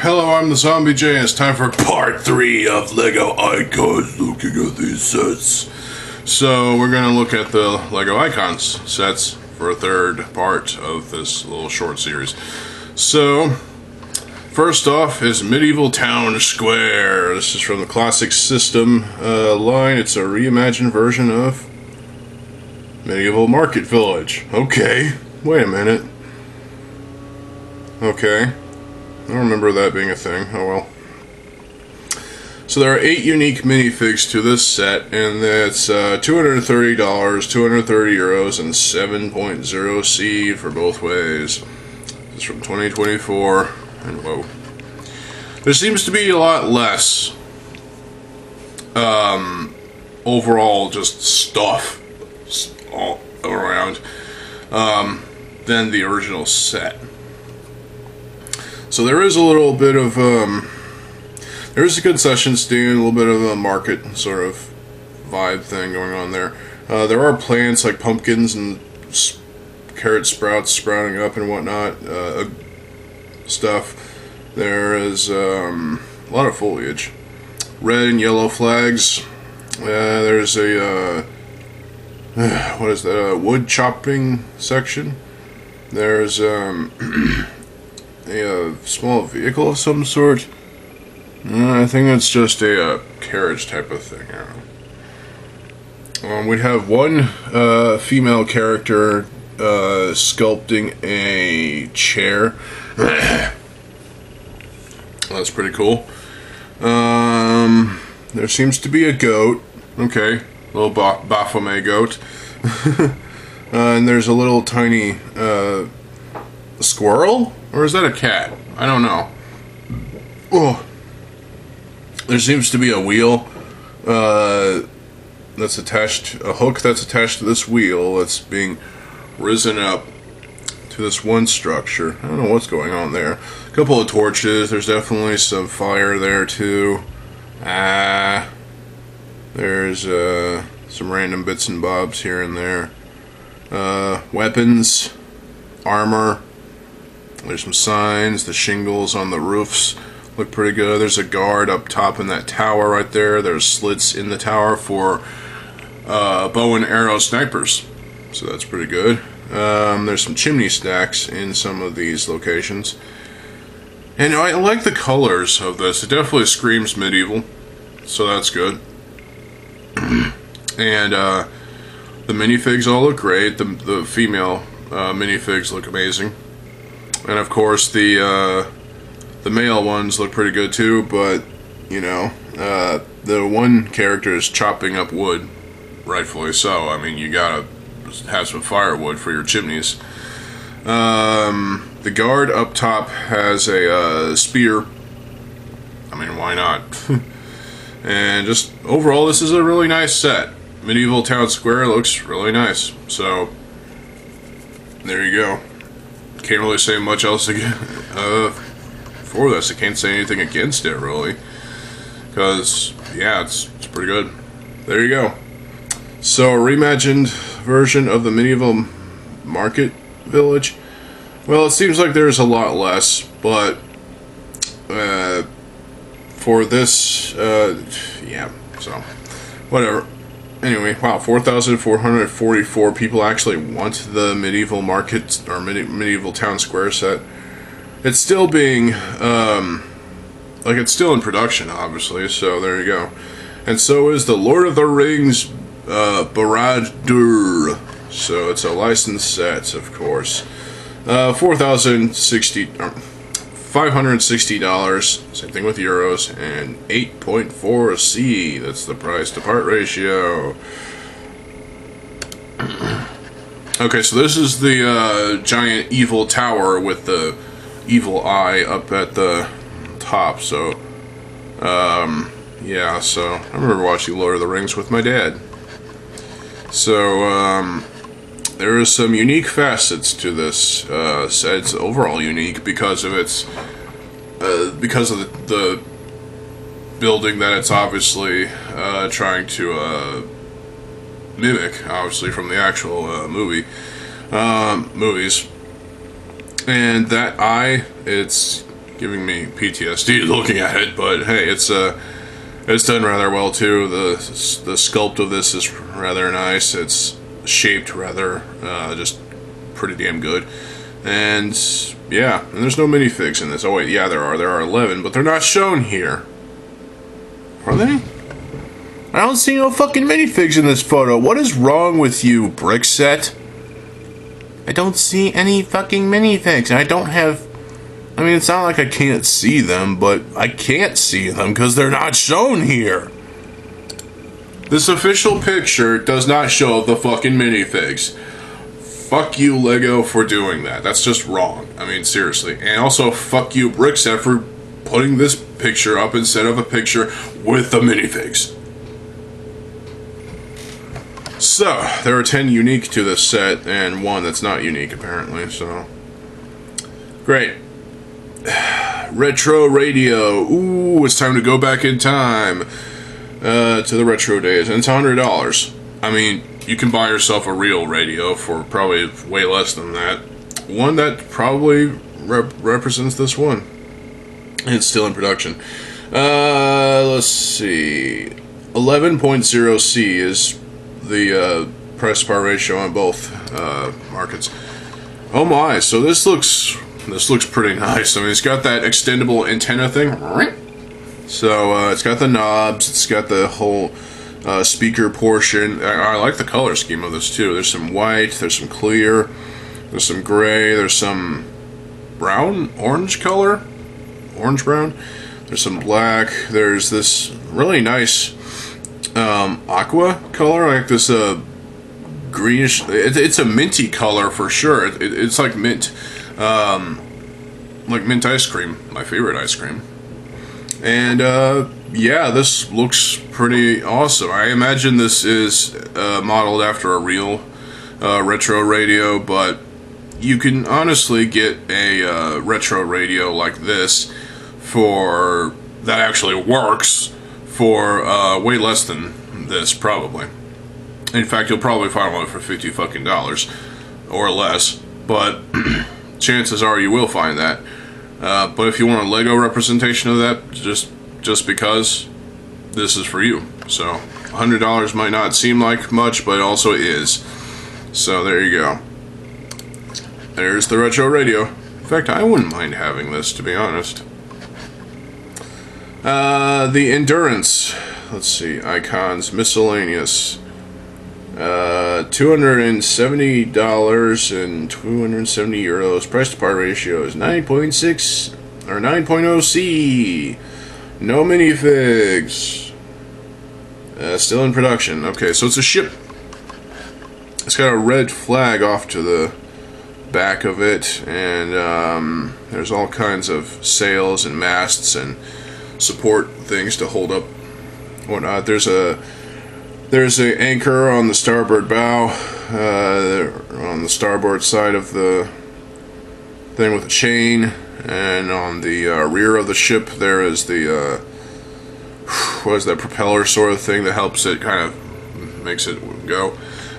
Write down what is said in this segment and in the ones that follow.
Hello, I'm TheZOMBIEJ, and it's time for part 3 of LEGO Icons, looking at these sets. So, we're going to look at the LEGO Icons sets for a third part of this little short series. So, first off is Medieval Town Square. This is from the Classic System line. It's a reimagined version of Medieval Market Village. Okay, wait a minute. Okay. I don't remember that being a thing. Oh well. So there are 8 unique minifigs to this set, and that's $230, €230, and 7.0 C for both ways. This is from 2024, and whoa. There seems to be a lot less overall just stuff all around than the original set. So there is a little bit of, there is a concession stand, a little bit of a market sort of vibe thing going on there. There are plants like pumpkins and carrot sprouts sprouting up and whatnot, stuff. There is a lot of foliage. Red and yellow flags. There's a, what is that, a wood chopping section. There's, a small vehicle of some sort. I think that's just a carriage type of thing. We have one female character sculpting a chair. That's pretty cool. There seems to be a goat. Okay, little Baphomet goat. And there's a little tiny squirrel? Or is that a cat? I don't know. Oh. There seems to be a wheel that's attached, a hook that's attached to this wheel that's being risen up to this one structure. I don't know what's going on there. A couple of torches. There's definitely some fire there too. There's some random bits and bobs here and there. Weapons, armor. There's some signs. The shingles on the roofs look pretty good. There's a guard up top in that tower right there. There's slits in the tower for bow and arrow snipers. So that's pretty good. There's some chimney stacks in some of these locations. And I like the colors of this. It definitely screams medieval. So that's good. And the minifigs all look great. The female minifigs look amazing. And of course the male ones look pretty good too, but you know, the one character is chopping up wood, rightfully so. I mean, you gotta have some firewood for your chimneys. The guard up top has a spear. I mean, why not? And just overall, this is a really nice set. Medieval Town Square looks really nice. So there you go. Can't really say much else for this. I can't say anything against it, really. Because, yeah, it's pretty good. There you go. So, a reimagined version of the Medieval Market Village. Well, it seems like there's a lot less, but for this, yeah, so, whatever. Anyway, wow, 4,444 people actually want the Medieval Market, or Medieval Town Square set. It's still being, like, it's still in production, obviously, so there you go. And so is the Lord of the Rings, Barad-dûr. So it's a licensed set, of course. $560, same thing with euros, and 8.4 C. That's the price to part ratio. Okay, so this is the giant evil tower with the evil eye up at the top. So, yeah. So I remember watching Lord of the Rings with my dad. So there is some unique facets to this set. It's overall unique because of its the building that it's obviously trying to mimic, obviously, from the actual movies. And that eye, it's giving me PTSD looking at it. But hey, it's done rather well too. The sculpt of this is rather nice. It's shaped rather just pretty damn good. And yeah, and there's no minifigs in this. Oh wait, yeah, there are 11, but they're not shown here. Are they? I don't see no fucking minifigs in this photo. What is wrong with you, Brickset? I don't see any fucking minifigs. I don't have... I mean, it's not like I can't see them, but I can't see them because they're not shown here. This official picture does not show the fucking minifigs. Fuck you, Lego, for doing that. That's just wrong. I mean, seriously. And also, fuck you, Brickset, for putting this picture up instead of a picture with the minifigs. So, there are 10 unique to this set, and 1 that's not unique, apparently, so... Great. Retro radio. Ooh, it's time to go back in time to the retro days, and it's $100. I mean, you can buy yourself a real radio for probably way less than that. One that probably represents this one. It's still in production. Let's see. 11.0C is the price to par ratio on both markets. Oh my! So this looks pretty nice. I mean, it's got that extendable antenna thing. So it's got the knobs. It's got the whole speaker portion. I like the color scheme of this too. There's some white. There's some clear. There's some gray. There's some brown, orange color, orange brown. There's some black. There's this really nice aqua color, like this greenish. It's a minty color for sure. It's like mint ice cream, my favorite ice cream. And yeah, this looks pretty awesome. I imagine this is modeled after a real retro radio, but you can honestly get a retro radio like this for that actually works for way less than this, probably. In fact, you'll probably find one for $50 fucking or less, but chances are you will find that. But if you want a Lego representation of that, just because, this is for you. So $100 might not seem like much, but it also is. So there you go. There's the retro radio. In fact, I wouldn't mind having this, to be honest. The Endurance. Let's see. Icons. Miscellaneous. $270 and 270 euros. Price to par ratio is 9.6 or 9.0C. No minifigs. Still in production. Okay, so it's a ship. It's got a red flag off to the back of it, and there's all kinds of sails and masts and support things to hold up whatnot. There's an anchor on the starboard bow, on the starboard side of the thing with a chain, and on the rear of the ship there is the what is that propeller sort of thing that helps it, kind of makes it go.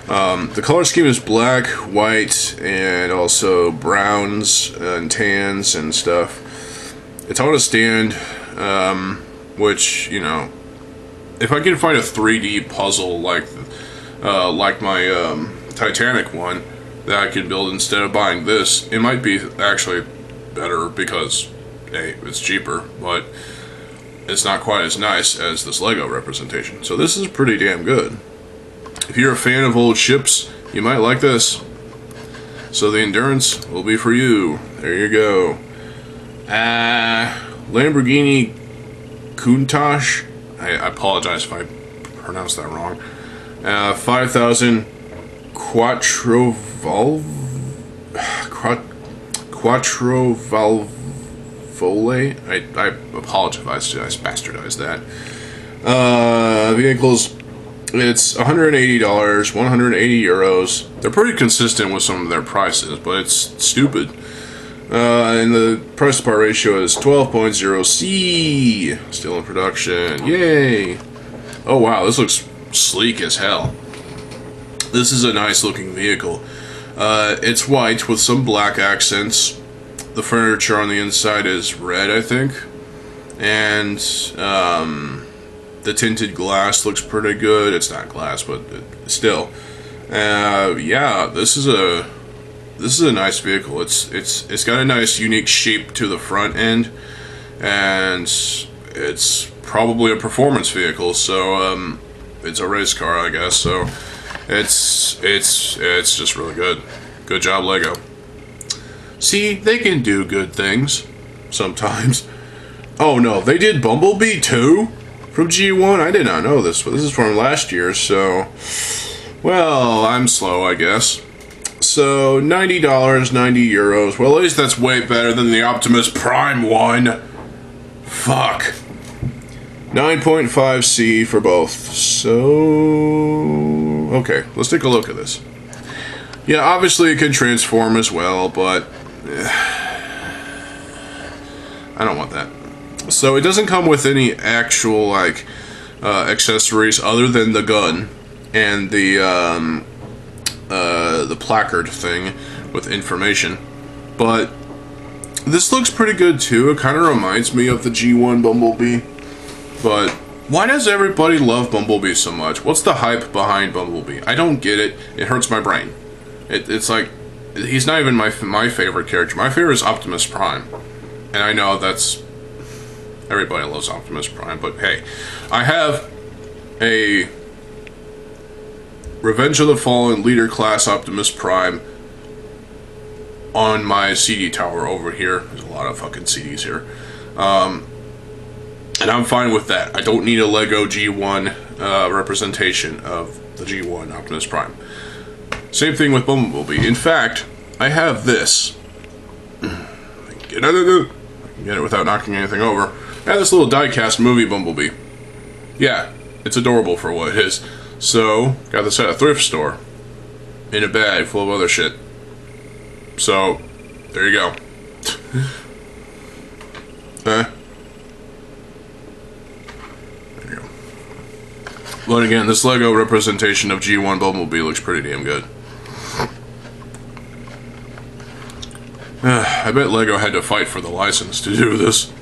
The color scheme is black, white, and also browns and tans and stuff. It's on a stand, which, you know, if I can find a 3D puzzle like my Titanic one that I could build instead of buying this, it might be actually better because, hey, it's cheaper, but it's not quite as nice as this Lego representation. So this is pretty damn good. If you're a fan of old ships, you might like this. So the Endurance will be for you. There you go. Lamborghini Countach. I apologize if I pronounced that wrong. 5,000 Quattro Valvole. I apologize. I bastardized that. Vehicles. It's $180, 180 euros. They're pretty consistent with some of their prices, but it's stupid. And the price to par ratio is 12.0C. Still in production. Yay! Oh wow, this looks sleek as hell. This is a nice looking vehicle. It's white with some black accents. the furniture on the inside is red, I think, and the tinted glass looks pretty good. It's not glass, but still, yeah, this is a nice vehicle. It's got a nice, unique shape to the front end, and it's probably a performance vehicle. So it's a race car, I guess. So it's just really good. Good job, Lego. See, they can do good things sometimes. Oh no, they did Bumblebee too from G1. I did not know this, but this is from last year. So, well, I'm slow, I guess. So $90, 90 euros. Well, at least that's way better than the Optimus Prime one. Fuck. 9.5C for both. So, okay, let's take a look at this. Yeah, obviously it can transform as well, but I don't want that. So it doesn't come with any actual like accessories other than the gun and the placard thing with information. But this looks pretty good too. It kind of reminds me of the G1 Bumblebee. But why does everybody love Bumblebee so much? What's the hype behind Bumblebee? I don't get it. It hurts my brain. It's like, he's not even my favorite character. My favorite is Optimus Prime. And I know that's... everybody loves Optimus Prime, but hey. I have a Revenge of the Fallen Leader Class Optimus Prime on my CD tower over here. There's a lot of fucking CDs here. And I'm fine with that. I don't need a Lego G1 representation of the G1 Optimus Prime. Same thing with Bumblebee. In fact, I have this. I can get it without knocking anything over. I have this little die-cast movie Bumblebee. Yeah, it's adorable for what it is. So, got this at a thrift store. In a bag full of other shit. So, there you go. There you go. But again, this Lego representation of G1 Bumblebee looks pretty damn good. I bet Lego had to fight for the license to do this.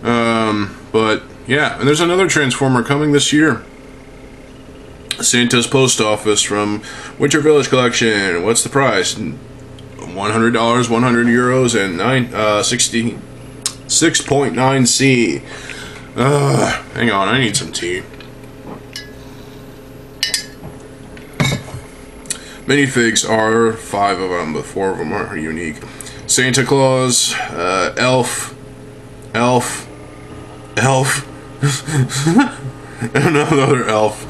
But, yeah, and there's another Transformer coming this year. Santa's Post Office from Winter Village Collection. What's the price? $100, 100 euros, and 6.9C. Hang on, I need some tea. Minifigs are 5 of them, but 4 of them are unique. Santa Claus, Elf, and another elf.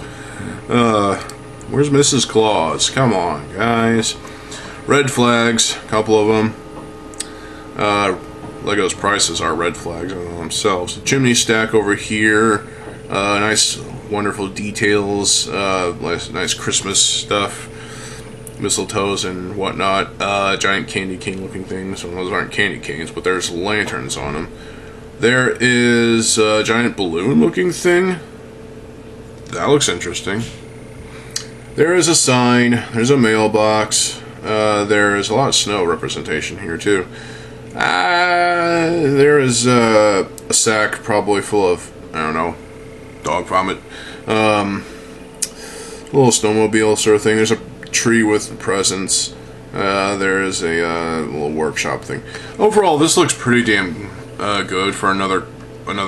Where's Mrs. Claus? Come on, guys. Red flags, a couple of them. Lego's prices are red flags on themselves. Chimney stack over here. Nice, wonderful details. Nice Christmas stuff. Mistletoes and whatnot. Giant candy cane looking things. Well, those aren't candy canes, but there's lanterns on them. There is a giant balloon looking thing. That looks interesting. There is a sign. There's a mailbox. There's a lot of snow representation here too. There is a sack probably full of, I don't know, dog vomit. Little snowmobile sort of thing. There's a tree with presents. There is a little workshop thing. Overall, this looks pretty damn good for another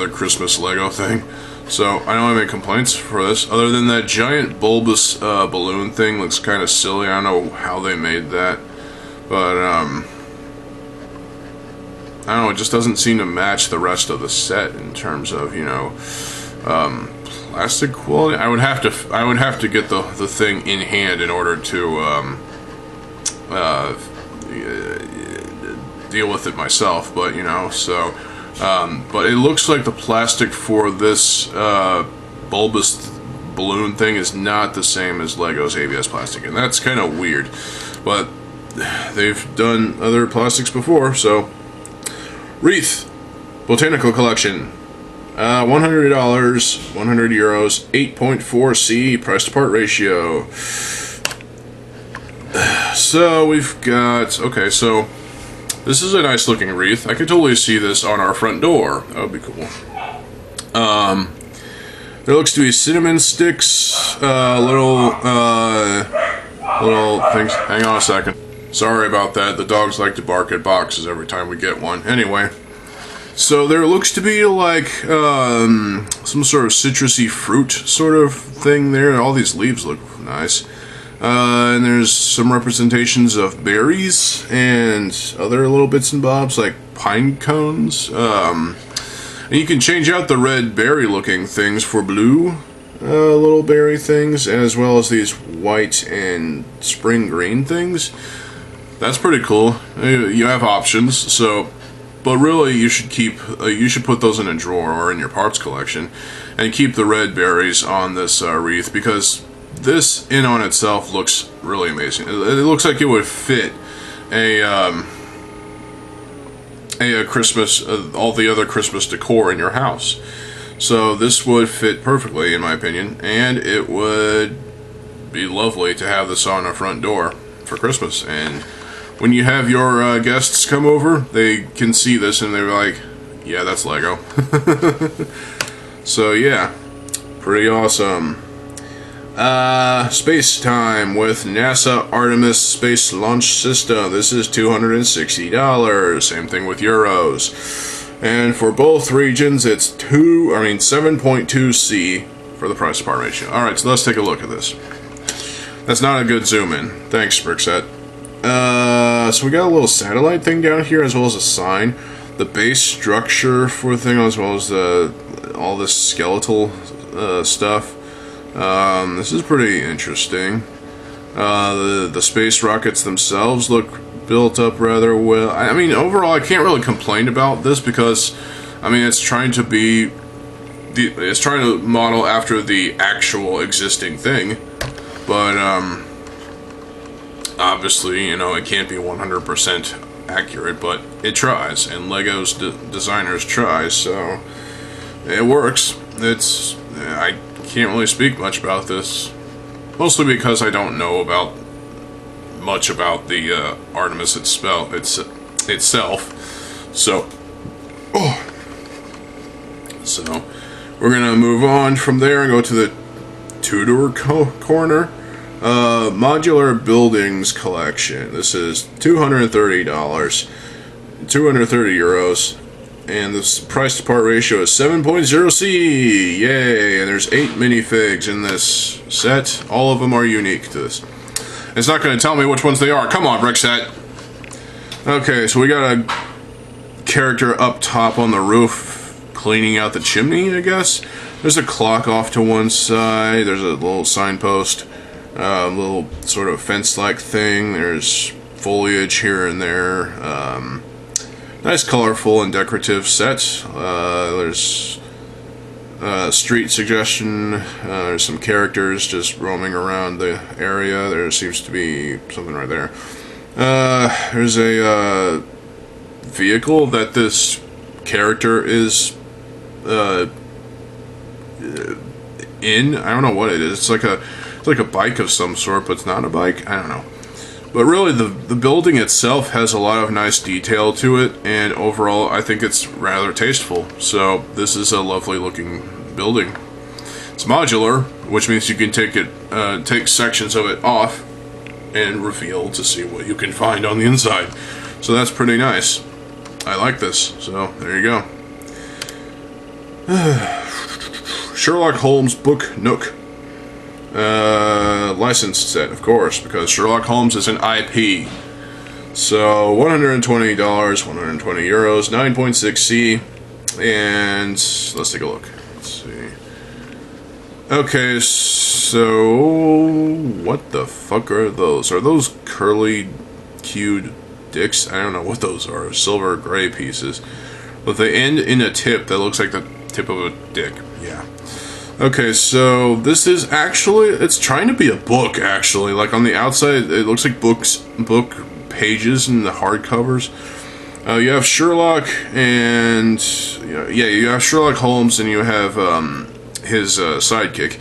Christmas Lego thing. So I don't have any complaints for this, other than that giant bulbous balloon thing looks kind of silly. I don't know how they made that, but I don't know. It just doesn't seem to match the rest of the set in terms of, you know, plastic quality. I would have to get the thing in hand in order to deal with it myself. But you know, so. But it looks like the plastic for this bulbous balloon thing is not the same as Lego's ABS plastic, and that's kind of weird. But they've done other plastics before, so. Wreath Botanical Collection, $100, 100 euros, 8.4C price to part ratio. So we've got, okay, so This is a nice looking wreath. I could totally see this on our front door. That would be cool. There looks to be cinnamon sticks, little things. Hang on a second. Sorry about that. The dogs like to bark at boxes every time we get one. Anyway, so there looks to be like some sort of citrusy fruit sort of thing there. All these leaves look nice. And there's some representations of berries and other little bits and bobs like pine cones. And you can change out the red berry looking things for blue little berry things, as well as these white and spring green things. That's pretty cool. You have options, so, but really you should put those in a drawer or in your parts collection and keep the red berries on this wreath, because this in on itself looks really amazing. It looks like it would fit a Christmas, all the other Christmas decor in your house. So this would fit perfectly, in my opinion, and it would be lovely to have this on a front door for Christmas. And when you have your guests come over, they can see this and they're like, yeah, that's Lego. So yeah, pretty awesome. Space time with NASA Artemis Space Launch System. This is $260. Same thing with euros. And for both regions, it's 7.2C for the price to part ratio. Alright, so let's take a look at this. That's not a good zoom in. Thanks, Brickset. So we got a little satellite thing down here, as well as a sign. The base structure for the thing, as well as all this skeletal stuff. This is pretty interesting. The space rockets themselves look built up rather well. I mean, overall, I can't really complain about this because, I mean, it's trying to model after the actual existing thing, but obviously, you know, it can't be 100% accurate, but it tries, and Lego's designers try, so it works. I can't really speak much about this, mostly because I don't know much about the Artemis itself. So we're gonna move on from there and go to the Tudor corner. Modular buildings collection. This is $230, 230 euros. And the price to part ratio is 7.0C. Yay! And there's 8 minifigs in this set. All of them are unique to this. It's not going to tell me which ones they are. Come on, Brickset. Okay, so we got a character up top on the roof cleaning out the chimney, I guess. There's a clock off to one side. There's a little signpost. Little sort of fence-like thing. There's foliage here and there. Nice, colorful, and decorative set. There's street suggestion. There's some characters just roaming around the area. There seems to be something right there. There's a vehicle that this character is in. I don't know what it is. It's like a bike of some sort, but it's not a bike. I don't know. But really, the building itself has a lot of nice detail to it, and overall, I think it's rather tasteful. So this is a lovely looking building. It's modular, which means you can take sections of it off and reveal to see what you can find on the inside. So that's pretty nice. I like this. So there you go. Sherlock Holmes Book Nook. Licensed set, of course, because Sherlock Holmes is an IP. So $120, 120 euros, 9.6C, and let's take a look. Let's see. Okay, so what the fuck are those? Are those curly cued dicks? I don't know what those are. Silver gray pieces, but they end in a tip that looks like the tip of a dick. Yeah. Okay, so this is actually, it's trying to be a book, actually. Like, on the outside, it looks like book pages in the hardcovers. You have Sherlock and, you have Sherlock Holmes, and you have his sidekick.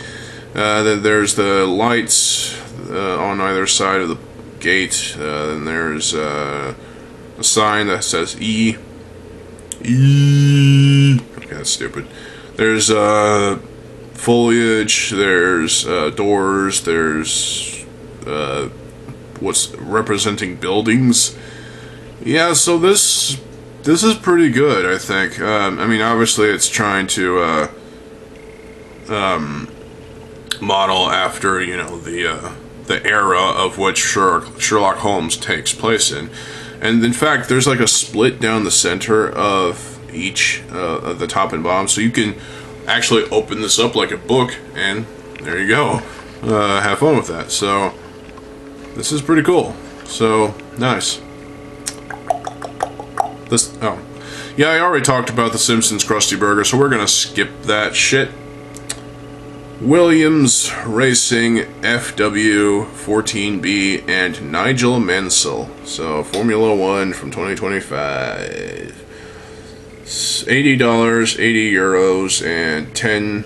Then there's the lights on either side of the gate. Then there's a sign that says E. E. Okay, that's stupid. There's foliage. There's doors. There's what's representing buildings. Yeah, so this is pretty good, I think. I mean, obviously, it's trying to model after, you know, the era of which Sherlock Holmes takes place in. And in fact, there's like a split down the center of each of the top and bottom, so you can actually open this up like a book, and there you go. Have fun with that. So this is pretty cool. So nice. Yeah, I already talked about the Simpsons Krusty Burger, so we're gonna skip that shit. Williams Racing FW14B and Nigel Mansell. So Formula One from 2025. $80, €80, and 10,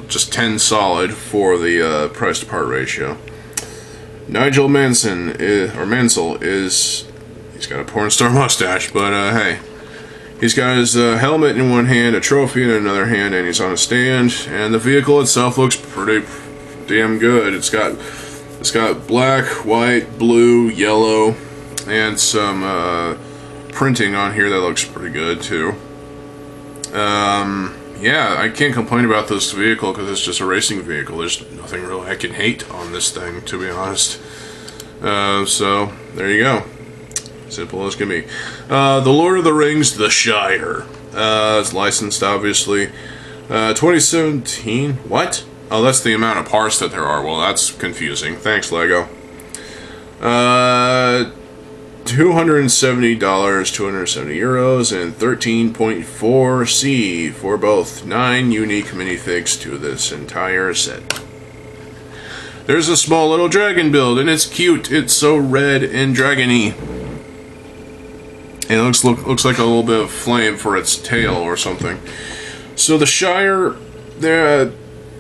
just 10 solid for the price to part ratio. Nigel Mansell is, he's got a porn star mustache, but hey. He's got his helmet in one hand, a trophy in another hand, and he's on a stand. And the vehicle itself looks pretty damn good. It's got black, white, blue, yellow, and some printing on here that looks pretty good too. Yeah, I can't complain about this vehicle because it's just a racing vehicle. There's nothing really I can hate on this thing, to be honest. So there you go. Simple as can be. The Lord of the Rings, The Shire. It's licensed, obviously. 2017. What? Oh, that's the amount of parts that there are. Well, that's confusing. Thanks, Lego. $270, €270, and 13.4 C for both. 9 unique minifigs to this entire set. There's a small little dragon build, and it's cute. It's so red and dragony. And it looks like a little bit of flame for its tail or something. So the Shire, there,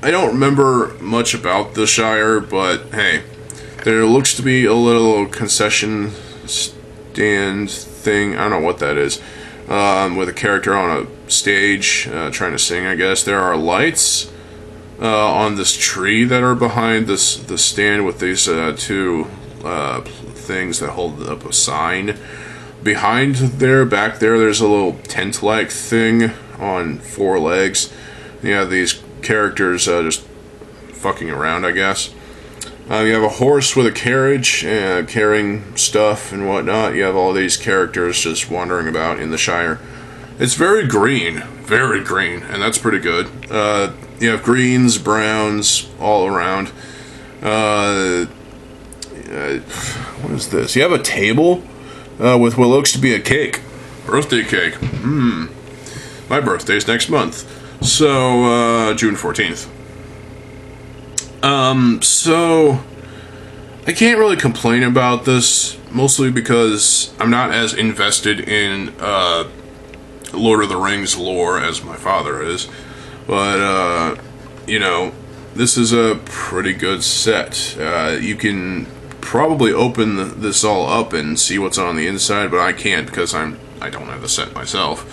I don't remember much about the Shire, but hey, there looks to be a little concession stand thing. I don't know what that is. With a character on a stage trying to sing, I guess. There are lights on this tree that are behind the stand with these two things that hold up a sign. Behind there, back there, there's a little tent-like thing on 4 legs. You have these characters just fucking around, I guess. You have a horse with a carriage, carrying stuff and whatnot. You have all these characters just wandering about in the Shire. It's very green, and that's pretty good. You have greens, browns, all around. What is this? You have a table with what looks to be a cake. Birthday cake. My birthday's next month. So, June 14th. So, I can't really complain about this, mostly because I'm not as invested in, Lord of the Rings lore as my father is. But, you know, this is a pretty good set. You can probably open this all up and see what's on the inside, but I can't because I don't have the set myself.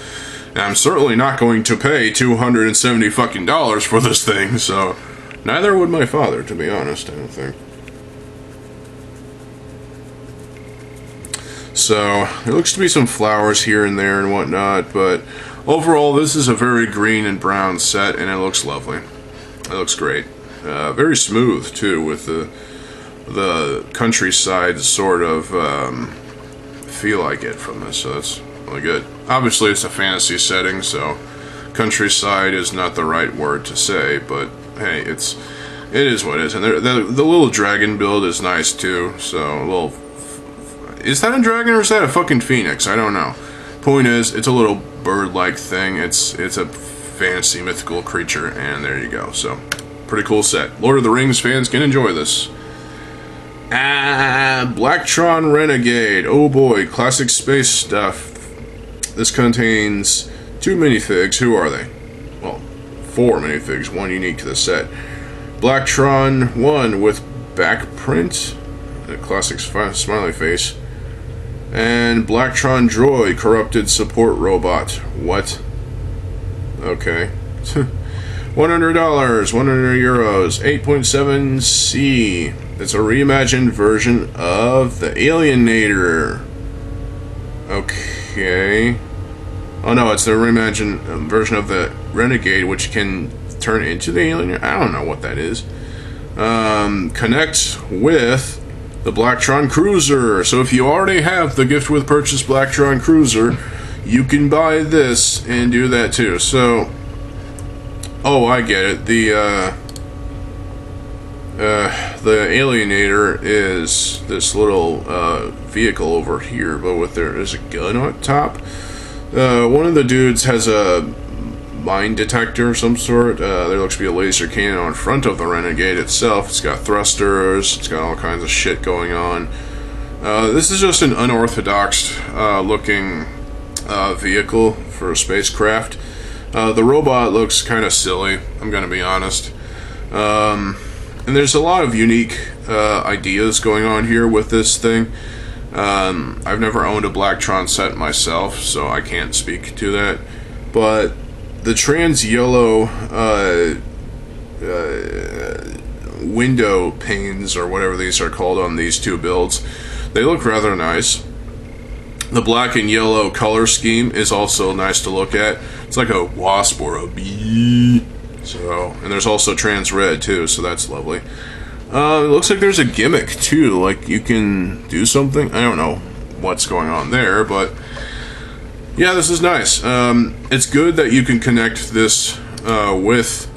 And I'm certainly not going to pay $270 fucking dollars for this thing, so neither would my father, to be honest, I don't think. So, there looks to be some flowers here and there and whatnot, but overall, this is a very green and brown set, and it looks lovely. It looks great. Very smooth, too, with the countryside sort of feel I get from this, so that's really good. Obviously, it's a fantasy setting, so countryside is not the right word to say, but hey, it is what it is. And the little dragon build is nice, too, so a little... Is that a dragon or is that a fucking phoenix? I don't know. Point is, it's a little bird-like thing. It's a fantasy mythical creature, and there you go. So, pretty cool set. Lord of the Rings fans can enjoy this. Blacktron Renegade. Oh boy, classic space stuff. This contains 2 minifigs. Who are they? Well, 4 minifigs, 1 unique to the set. Blacktron 1 with back print, a classic smiley face. And Blacktron Droid, corrupted support robot. What? Okay. $100, 100 euros, 8.7C. It's a reimagined version of the Alienator. Okay. Oh no, it's the reimagined version of the Renegade, which can turn into the Alienator. I don't know what that is. Connect with the Blacktron Cruiser. So if you already have the gift with purchase Blacktron Cruiser, you can buy this and do that too. So, oh, I get it. The Alienator is this little vehicle over here, but with there is a gun on top. One of the dudes has a mine detector of some sort. There looks to be a laser cannon on front of the Renegade itself. It's got thrusters. It's got all kinds of shit going on. This is just an unorthodox looking vehicle for a spacecraft. The robot looks kind of silly, I'm gonna be honest. And there's a lot of unique ideas going on here with this thing. I've never owned a Blacktron set myself, so I can't speak to that. But the trans yellow window panes, or whatever these are called on these two builds, they look rather nice. The black and yellow color scheme is also nice to look at. It's like a wasp or a bee. So, and there's also trans red too, so that's lovely. It looks like there's a gimmick too, like you can do something. I don't know what's going on there, but yeah, this is nice. It's good that you can connect this with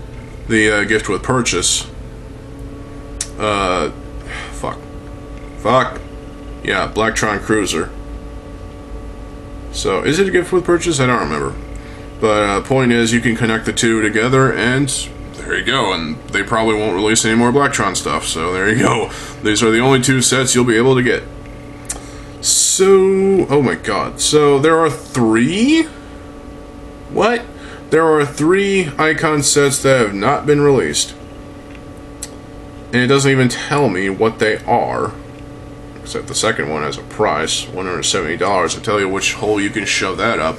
the gift with purchase. Fuck. Yeah, Blacktron Cruiser. So, is it a gift with purchase? I don't remember. But point is, you can connect the two together, and there you go. And they probably won't release any more Blacktron stuff, so there you go. These are the only two sets you'll be able to get. So, oh my god. So, there are 3? What? There are 3 icon sets that have not been released. And it doesn't even tell me what they are. Except the second one has a price, $170. I'll tell you which hole you can shove that up.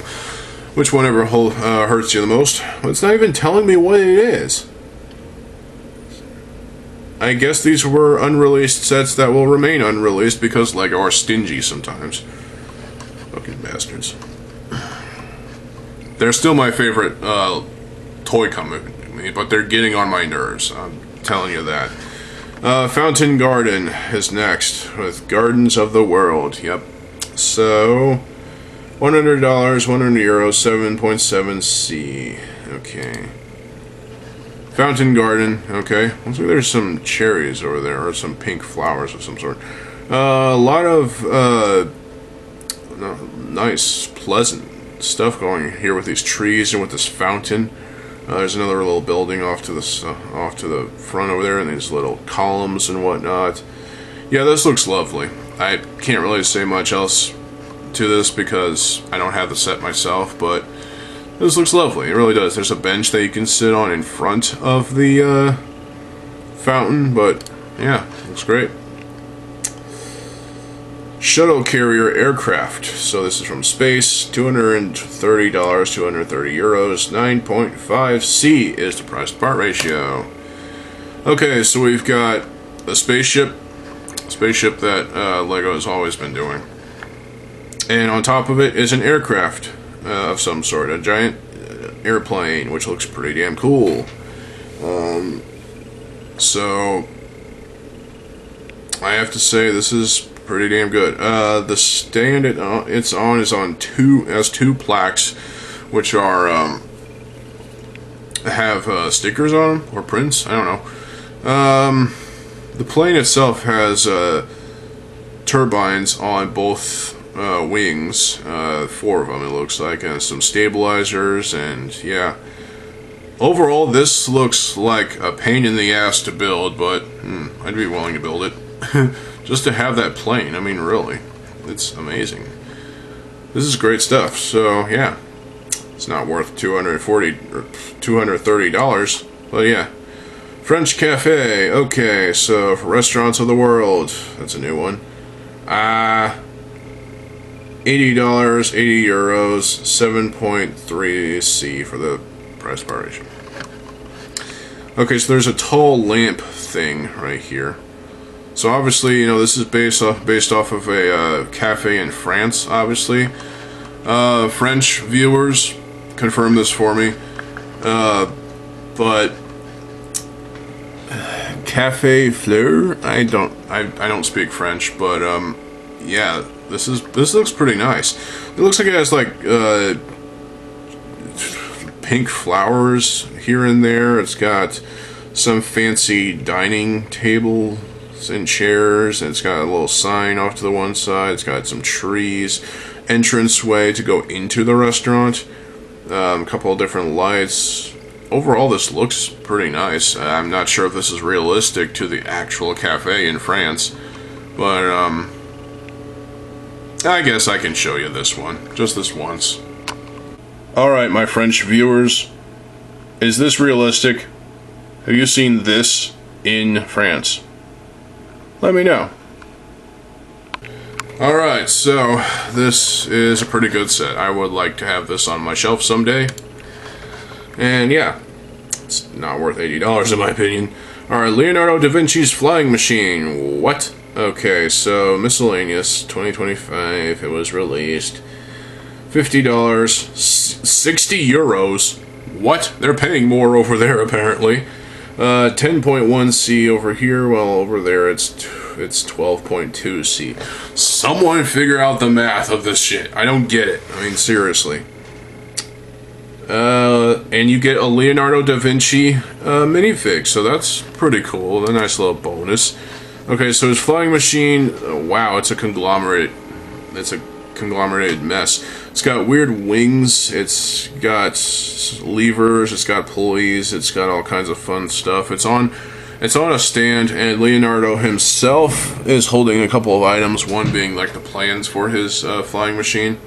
Which whatever hole hurts you the most. But it's not even telling me what it is. I guess these were unreleased sets that will remain unreleased because LEGO are stingy sometimes. Fucking bastards. They're still my favorite toy company, but they're getting on my nerves. I'm telling you that. Fountain Garden is next with Gardens of the World. Yep. So, $100, 100 euros, 7.7C. Okay. Fountain Garden. Okay. Looks like there's some cherries over there, or some pink flowers of some sort. A lot of nice, pleasant stuff going here with these trees and with this fountain. There's another little building off to the front over there, and these little columns and whatnot. Yeah, this looks lovely. I can't really say much else to this because I don't have the set myself, but this looks lovely. It really does. There's a bench that you can sit on in front of the fountain, but yeah, looks great. Shuttle carrier aircraft. So this is from space. $230, 230 euros, 9.5C is the price to part ratio. Okay, so we've got a spaceship that LEGO has always been doing. And on top of it is an aircraft of some sort, a giant airplane, which looks pretty damn cool. So I have to say this is pretty damn good. The stand it's on is on two plaques, which are have stickers on them or prints. I don't know. The plane itself has turbines on both wings, 4 of them it looks like, and some stabilizers, and yeah. Overall, this looks like a pain in the ass to build, but I'd be willing to build it. Just to have that plane, I mean, really. It's amazing. This is great stuff, so yeah. It's not worth $240 or $230, but yeah. French Cafe, okay, so for Restaurants of the World, that's a new one. $80, 80 euros, 7.3 C for the price bar ratio. Okay, so there's a tall lamp thing right here. So obviously, you know, this is based off of a cafe in France, obviously. French viewers, confirm this for me. But Cafe Fleur, I don't speak French, but yeah, this looks pretty nice. It looks like it has like pink flowers here and there. It's got some fancy dining tables and chairs, and it's got a little sign off to the one side. It's got some trees, entranceway to go into the restaurant, a couple of different lights. Overall, this looks pretty nice. I'm not sure if this is realistic to the actual cafe in France, but I guess I can show you this one, just this once. Alright, my French viewers, is this realistic? Have you seen this in France? Let me know. Alright, so this is a pretty good set. I would like to have this on my shelf someday. And yeah, it's not worth $80 in my opinion. Alright, Leonardo da Vinci's flying machine. What? Okay, so miscellaneous, 2025, it was released. $50, 60 euros. What? They're paying more over there apparently. 10.1 C over here, well over there it's 12.2 C. Someone figure out the math of this shit. I don't get it. I mean, seriously. And you get a Leonardo da Vinci minifig, so that's pretty cool. A nice little bonus. Okay, so his flying machine, wow, it's a conglomerate. It's a conglomerated mess. It's got weird wings, it's got levers, it's got pulleys, it's got all kinds of fun stuff. It's on a stand, and Leonardo himself is holding a couple of items, one being like the plans for his flying machine.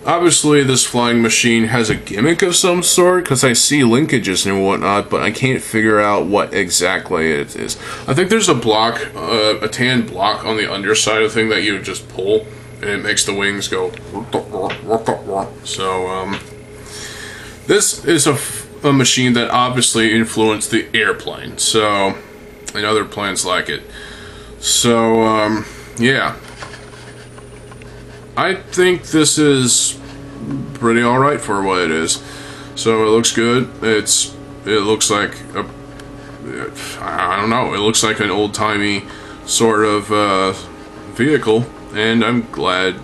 Obviously, this flying machine has a gimmick of some sort, because I see linkages and whatnot, but I can't figure out what exactly it is. I think there's a block, a tan block on the underside of the thing that you just pull, and it makes the wings go. So, this is a machine that obviously influenced the airplane, so, and other planes like it. So, yeah. I think this is pretty alright for what it is. So it looks good. It looks like I don't know, it looks like an old-timey sort of vehicle, and I'm glad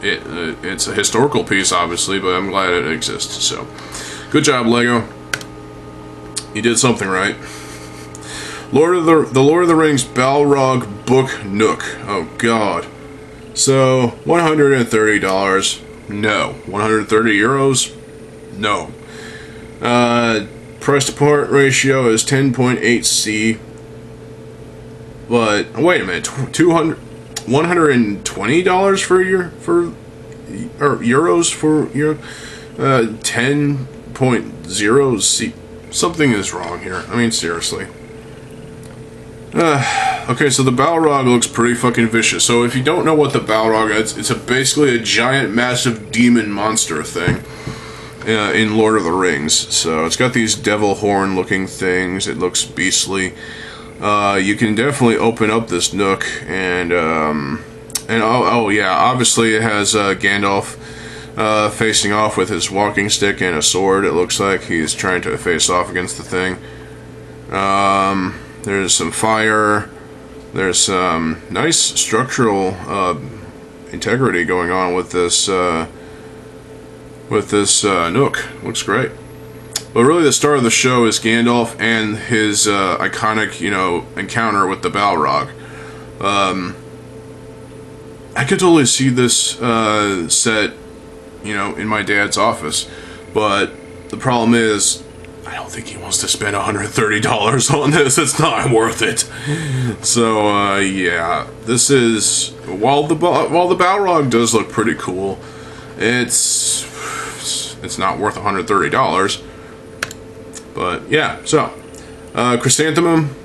it's a historical piece, obviously, but I'm glad it exists. So, good job, Lego. You did something right. The Lord of the Rings Balrog Book Nook. Oh God. So, $130. No. 130 euros? No. Price to part ratio is 10.8 C. But wait a minute, $120 for euros for your 10.0 C. Something is wrong here. I mean, seriously. Okay, so the Balrog looks pretty fucking vicious. So if you don't know what the Balrog is, it's basically a giant, massive demon monster thing in Lord of the Rings. So it's got these devil horn looking things. It looks beastly. You can definitely open up this nook, and oh yeah, obviously it has Gandalf facing off with his walking stick and a sword. It looks like he's trying to face off against the thing. There's some fire. There's some nice structural integrity going on with this nook. Looks great. But really, the star of the show is Gandalf and his iconic, encounter with the Balrog. I could totally see this set, in my dad's office, but the problem is, I don't think he wants to spend $130 on this. It's not worth it. So, yeah, this is, while the Balrog does look pretty cool, it's not worth $130. But yeah, so Chrysanthemum,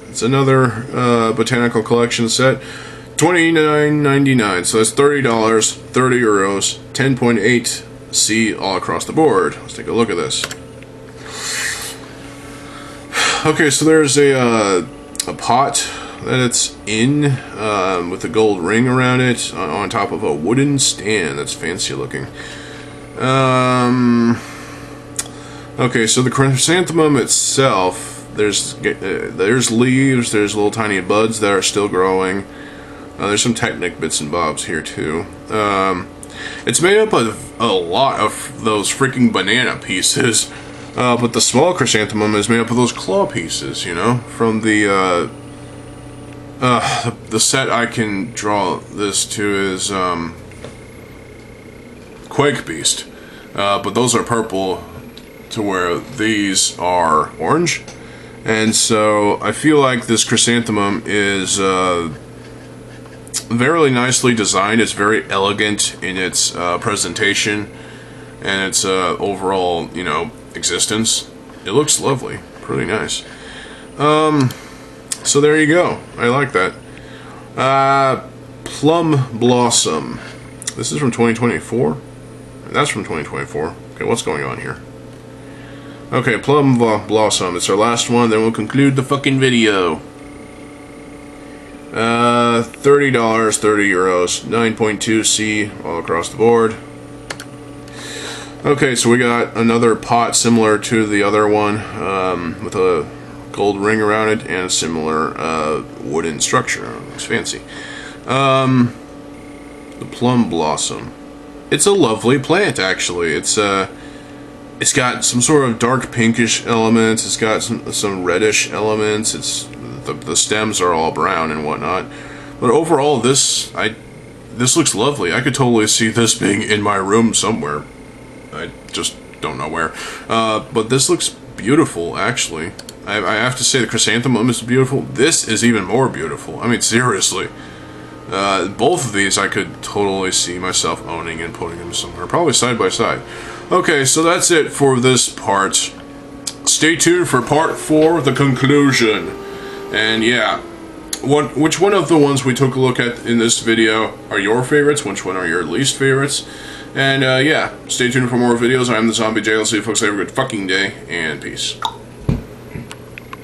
it's another botanical collection set. $29.99, so that's $30, 30 euros, 10.8 C all across the board. Let's take a look at this. Okay, so there's a pot that it's in with a gold ring around it on top of a wooden stand. That's fancy looking. Okay, so the chrysanthemum itself, there's leaves, there's little tiny buds that are still growing. There's some Technic bits and bobs here too. It's made up of a lot of those freaking banana pieces, but the small chrysanthemum is made up of those claw pieces, you know, from the set I can draw this to is Quake Beast, but those are purple to where these are orange, and so I feel like this chrysanthemum is very nicely designed. It's very elegant in its presentation and its overall, you know, existence. It looks lovely, pretty nice. So there you go. I like that. Plum Blossom. This is from 2024. That's from 2024. Okay, what's going on here? Okay, Plum Blossom. It's our last one. Then we'll conclude the fucking video. $30, 30 euros, 9.2 C all across the board. Okay, so we got another pot similar to the other one, with a gold ring around it and a similar wooden structure. Looks fancy. The Plum Blossom. It's a lovely plant, actually. It's got some sort of dark pinkish elements. It's got some reddish elements. The stems are all brown and whatnot. But overall, this looks lovely. I could totally see this being in my room somewhere. I just don't know where. But this looks beautiful, actually. I have to say the chrysanthemum is beautiful. This is even more beautiful. I mean, seriously. Both of these I could totally see myself owning and putting them somewhere. Probably side by side. Okay, so that's it for this part. Stay tuned for part 4, the conclusion. And yeah, which one of the ones we took a look at in this video are your favorites? Which one are your least favorites? And yeah, stay tuned for more videos. I'm TheZOMBIEJ. I'll see you folks. Have a good fucking day, and peace.